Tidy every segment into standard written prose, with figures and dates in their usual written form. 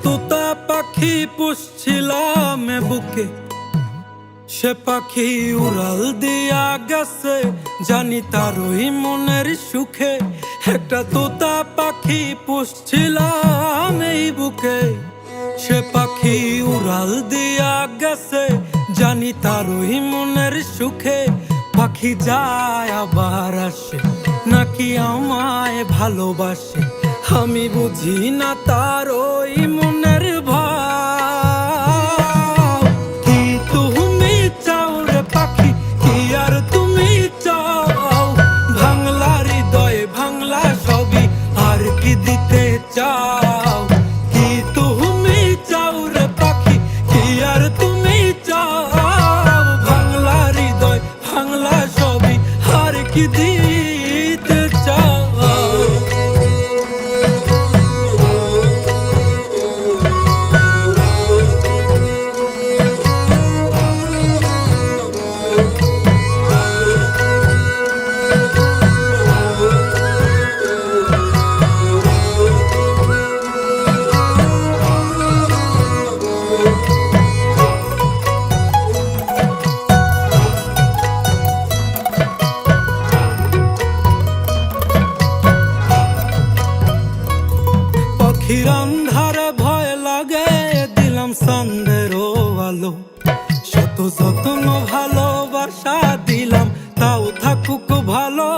তোতা পাখি পুষছিলাম বুকে, সে পাখি উড়াল দিয়া গেছে, জানি তারই মনের সুখে। একটা তোতা পাখি পুষছিলাম এই বুকে, সে পাখি উড়াল দিয়া গেছে, জানি তারই মনের সুখে। পাখি যায় আবার আসে, নাকি আমায় ভালোবাসে, আমি বুঝি না তার ওই মনের ভাব। কি তুমি চাও রে পাখি, কি আর তুমি চাও? ভাঙলা হৃদয় ভাঙলা সবই, আর কি দিতে চাও? কি তুমি চাও রে পাখি, কি আর তুমি চাও? ভাঙলা হৃদয় ভাঙলা সবই, আর কি দিতে চাও? পাখির আন্ধারে ভয় লাগে, দিলাম চাঁদেরও আলো, শত যত্ন ভালোবাসা দিলাম, তাও থাকুক ভালো।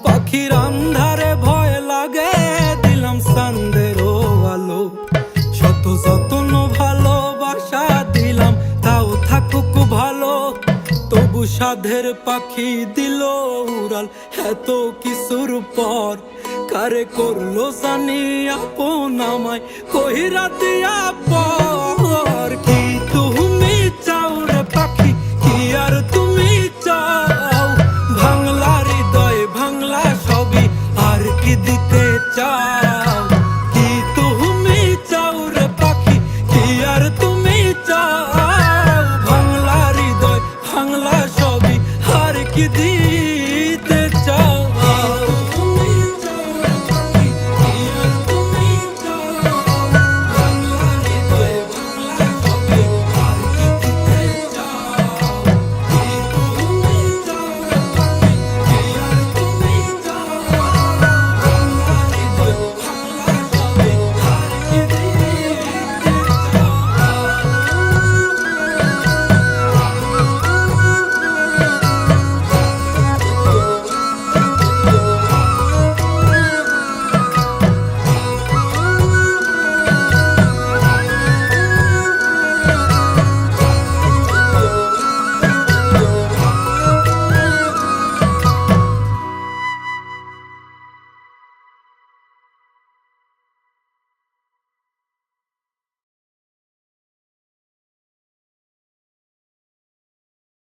পাখির আন্ধারে ভয় লাগে, দিলাম চাঁদেরও আলো, শত যত্ন ভালোবাসা দিলাম, তাও থাকুক ভালো। তবু সাধের পাখি দিল উড়াল এত কিছুর পর, কারে করলো জানি আপন আমায় কইরা দিয়া পর। কি তুমি চাও রে পাখি, কি আর তুমি চাও? ভাঙলা হৃদয় ভাঙলা সবই, আর কি দিতে চাও? কি তুমি চাও রে পাখি, কি আর তুমি চাও? ভাঙলা হৃদয় ভাঙলা সবই, আর কি দিতে